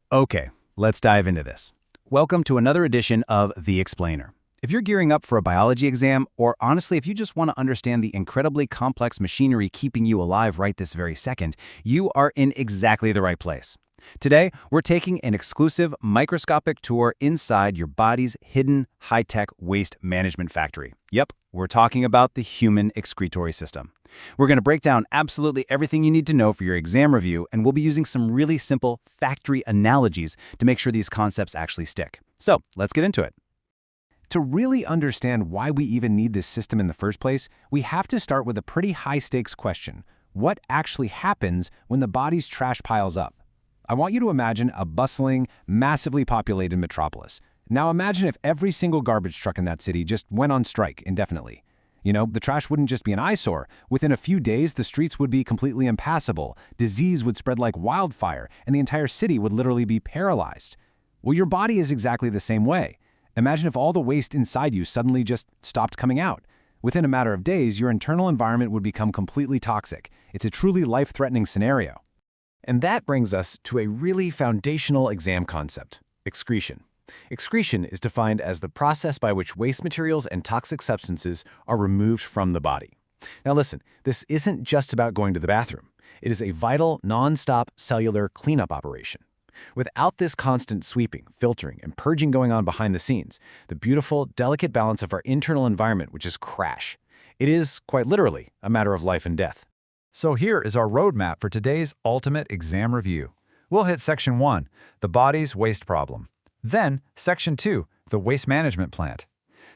Okay, let's dive into this. Welcome to another edition of The Explainer. If you're gearing up for a biology exam, or honestly, if you just want to understand the incredibly complex machinery keeping you alive right this very second, you are in exactly the right place. Today, we're taking an exclusive microscopic tour inside your body's hidden high-tech waste management factory. Yep, we're talking about the human excretory system. We're going to break down absolutely everything you need to know for your exam review, and we'll be using some really simple factory analogies to make sure these concepts actually stick. So, let's get into it. To really understand why we even need this system in the first place, we have to start with a pretty high-stakes question. What actually happens when the body's trash piles up? I want you to imagine a bustling, massively populated metropolis. Now imagine if every single garbage truck in that city just went on strike indefinitely. The trash wouldn't just be an eyesore. Within a few days, the streets would be completely impassable, disease would spread like wildfire, and the entire city would literally be paralyzed. Well, your body is exactly the same way. Imagine if all the waste inside you suddenly just stopped coming out. Within a matter of days, your internal environment would become completely toxic. It's a truly life-threatening scenario. And that brings us to a really foundational exam concept: excretion. Excretion is defined as the process by which waste materials and toxic substances are removed from the body. Now listen, this isn't just about going to the bathroom. It is a vital, non-stop cellular cleanup operation. Without this constant sweeping, filtering, and purging going on behind the scenes, the beautiful, delicate balance of our internal environment would just crash. It is, quite literally, a matter of life and death. So here is our roadmap for today's ultimate exam review. We'll hit Section 1, the body's waste problem. Then, Section 2, the waste management plant.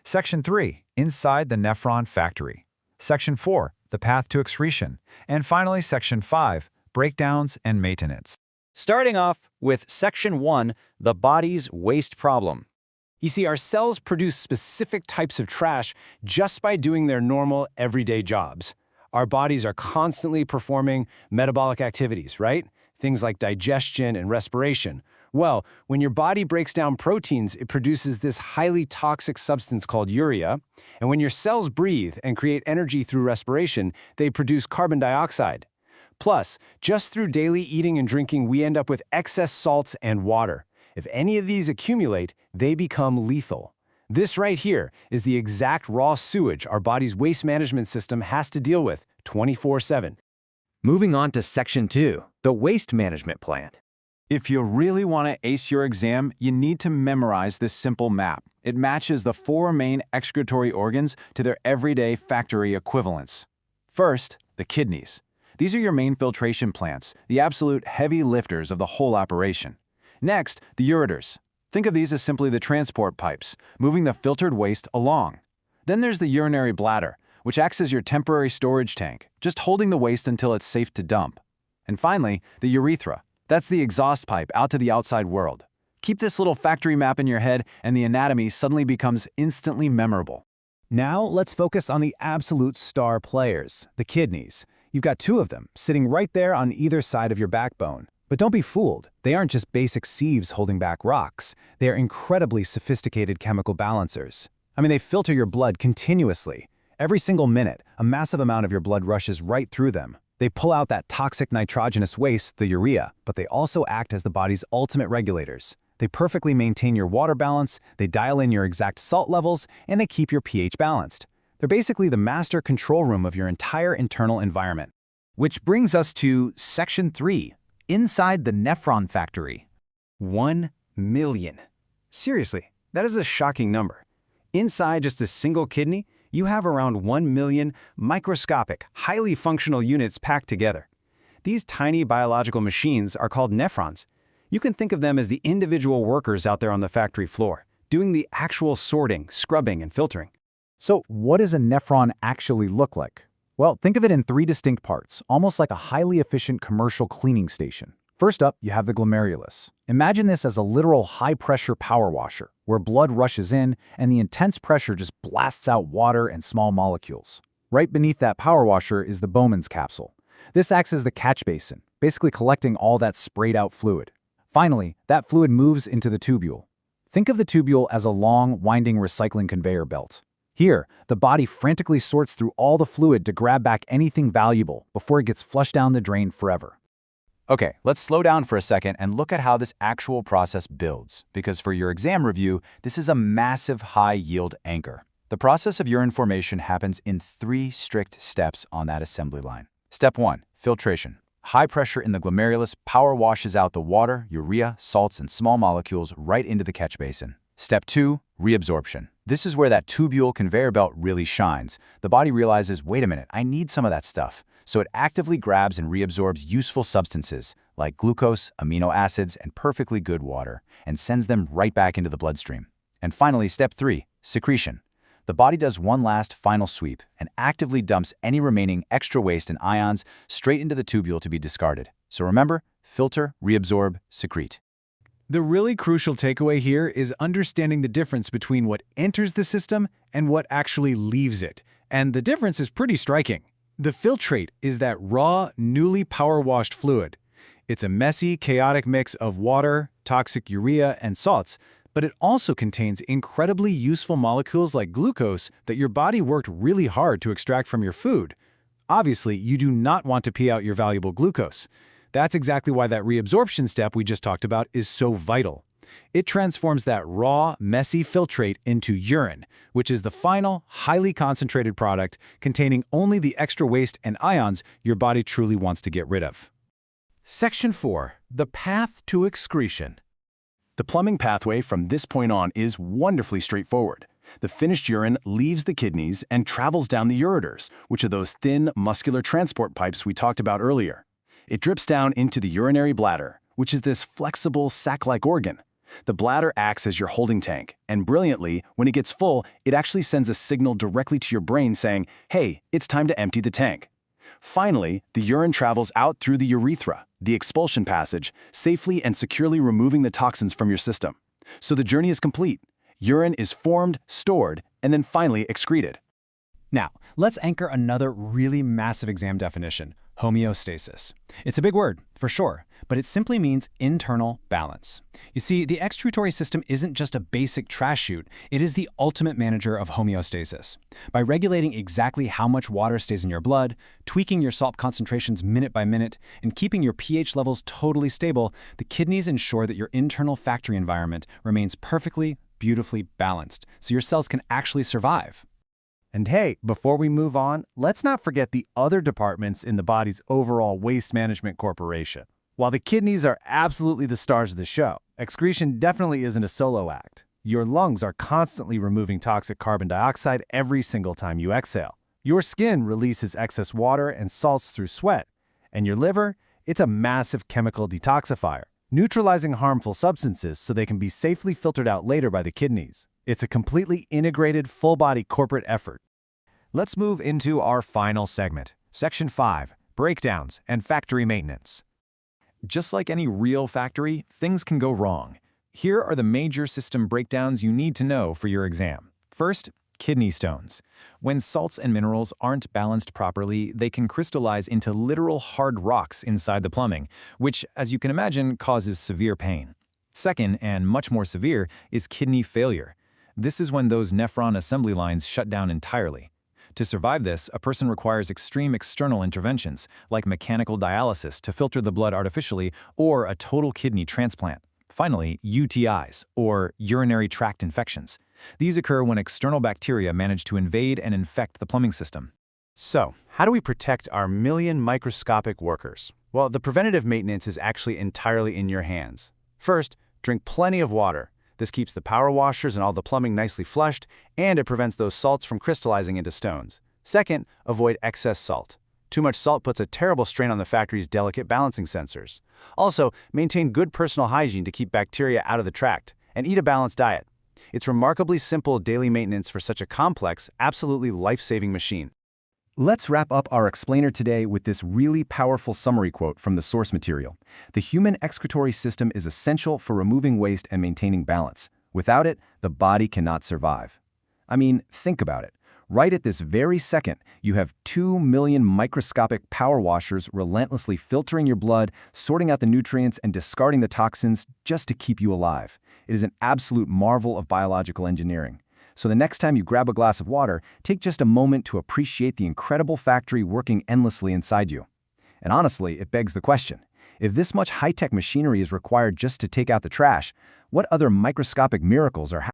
Section 3, inside the nephron factory. Section 4, the path to excretion. And finally, Section 5, breakdowns and maintenance. Starting off with Section 1, the body's waste problem. You see, our cells produce specific types of trash just by doing their normal, everyday jobs. Our bodies are constantly performing metabolic activities, right? Things like digestion and respiration. Well, when your body breaks down proteins, it produces this highly toxic substance called urea. And when your cells breathe and create energy through respiration, they produce carbon dioxide. Plus, just through daily eating and drinking, we end up with excess salts and water. If any of these accumulate, they become lethal. This right here is the exact raw sewage our body's waste management system has to deal with 24/7. Moving on to Section 2, the waste management plant. If you really want to ace your exam, you need to memorize this simple map. It matches the 4 main excretory organs to their everyday factory equivalents. First, the kidneys. These are your main filtration plants, the absolute heavy lifters of the whole operation. Next, the ureters. Think of these as simply the transport pipes, moving the filtered waste along. Then there's the urinary bladder, which acts as your temporary storage tank, just holding the waste until it's safe to dump. And finally, the urethra. That's the exhaust pipe out to the outside world. Keep this little factory map in your head, and the anatomy suddenly becomes instantly memorable. Now, let's focus on the absolute star players, the kidneys. You've got 2 of them, sitting right there on either side of your backbone. But don't be fooled. They aren't just basic sieves holding back rocks. They are incredibly sophisticated chemical balancers. They filter your blood continuously. Every single minute, a massive amount of your blood rushes right through them. They pull out that toxic nitrogenous waste, the urea, but they also act as the body's ultimate regulators. They perfectly maintain your water balance, they dial in your exact salt levels, and they keep your pH balanced. They're basically the master control room of your entire internal environment. Which brings us to Section 3, inside the nephron factory. 1 million. Seriously, that is a shocking number. Inside just a single kidney, you have around 1 million microscopic, highly functional units packed together. These tiny biological machines are called nephrons. You can think of them as the individual workers out there on the factory floor, doing the actual sorting, scrubbing, and filtering. So what does a nephron actually look like? Well, think of it in 3 distinct parts, almost like a highly efficient commercial cleaning station. First up, you have the glomerulus. Imagine this as a literal high-pressure power washer, where blood rushes in and the intense pressure just blasts out water and small molecules. Right beneath that power washer is the Bowman's capsule. This acts as the catch basin, basically collecting all that sprayed-out fluid. Finally, that fluid moves into the tubule. Think of the tubule as a long, winding recycling conveyor belt. Here, the body frantically sorts through all the fluid to grab back anything valuable before it gets flushed down the drain forever. Okay, let's slow down for a second and look at how this actual process builds, because for your exam review, this is a massive high-yield anchor. The process of urine formation happens in 3 strict steps on that assembly line. Step 1, filtration. High pressure in the glomerulus power washes out the water, urea, salts, and small molecules right into the catch basin. Step 2, reabsorption. This is where that tubule conveyor belt really shines. The body realizes, wait a minute, I need some of that stuff. So it actively grabs and reabsorbs useful substances like glucose, amino acids, and perfectly good water, and sends them right back into the bloodstream. And finally, step 3, secretion. The body does one last final sweep and actively dumps any remaining extra waste and ions straight into the tubule to be discarded. So remember, filter, reabsorb, secrete. The really crucial takeaway here is understanding the difference between what enters the system and what actually leaves it. And the difference is pretty striking. The filtrate is that raw, newly power-washed fluid. It's a messy, chaotic mix of water, toxic urea, and salts, but it also contains incredibly useful molecules like glucose that your body worked really hard to extract from your food. Obviously, you do not want to pee out your valuable glucose. That's exactly why that reabsorption step we just talked about is so vital. It transforms that raw, messy filtrate into urine, which is the final, highly concentrated product containing only the extra waste and ions your body truly wants to get rid of. Section 4. The path to excretion. The plumbing pathway from this point on is wonderfully straightforward. The finished urine leaves the kidneys and travels down the ureters, which are those thin, muscular transport pipes we talked about earlier. It drips down into the urinary bladder, which is this flexible, sac-like organ. The bladder acts as your holding tank, and brilliantly, when it gets full, it actually sends a signal directly to your brain saying, hey, it's time to empty the tank. Finally, the urine travels out through the urethra, the expulsion passage, safely and securely removing the toxins from your system. So the journey is complete. Urine is formed, stored, and then finally excreted. Now, let's anchor another really massive exam definition, homeostasis. It's a big word, for sure, but it simply means internal balance. You see, the excretory system isn't just a basic trash chute, it is the ultimate manager of homeostasis. By regulating exactly how much water stays in your blood, tweaking your salt concentrations minute by minute, and keeping your pH levels totally stable, the kidneys ensure that your internal factory environment remains perfectly, beautifully balanced, so your cells can actually survive. And hey, before we move on, let's not forget the other departments in the body's overall waste management corporation. While the kidneys are absolutely the stars of the show, excretion definitely isn't a solo act. Your lungs are constantly removing toxic carbon dioxide every single time you exhale. Your skin releases excess water and salts through sweat. And your liver, it's a massive chemical detoxifier, neutralizing harmful substances so they can be safely filtered out later by the kidneys. It's a completely integrated, full-body corporate effort. Let's move into our final segment, Section 5, Breakdowns and Factory Maintenance. Just like any real factory, things can go wrong. Here are the major system breakdowns you need to know for your exam. First, kidney stones. When salts and minerals aren't balanced properly, they can crystallize into literal hard rocks inside the plumbing, which, as you can imagine, causes severe pain. Second, and much more severe, is kidney failure. This is when those nephron assembly lines shut down entirely. To survive this, a person requires extreme external interventions, like mechanical dialysis to filter the blood artificially or a total kidney transplant. Finally, UTIs, or urinary tract infections. These occur when external bacteria manage to invade and infect the plumbing system. So, how do we protect our million microscopic workers? Well, the preventative maintenance is actually entirely in your hands. First, drink plenty of water. This keeps the power washers and all the plumbing nicely flushed, and it prevents those salts from crystallizing into stones. Second, avoid excess salt. Too much salt puts a terrible strain on the factory's delicate balancing sensors. Also, maintain good personal hygiene to keep bacteria out of the tract, and eat a balanced diet. It's remarkably simple daily maintenance for such a complex, absolutely life-saving machine. Let's wrap up our explainer today with this really powerful summary quote from the source material. The human excretory system is essential for removing waste and maintaining balance. Without it, the body cannot survive. I mean, think about it. Right at this very second, you have 2 million microscopic power washers relentlessly filtering your blood, sorting out the nutrients, and discarding the toxins just to keep you alive. It is an absolute marvel of biological engineering. So the next time you grab a glass of water, take just a moment to appreciate the incredible factory working endlessly inside you. And honestly, it begs the question, If this much high-tech machinery is required just to take out the trash, what other microscopic miracles are happening?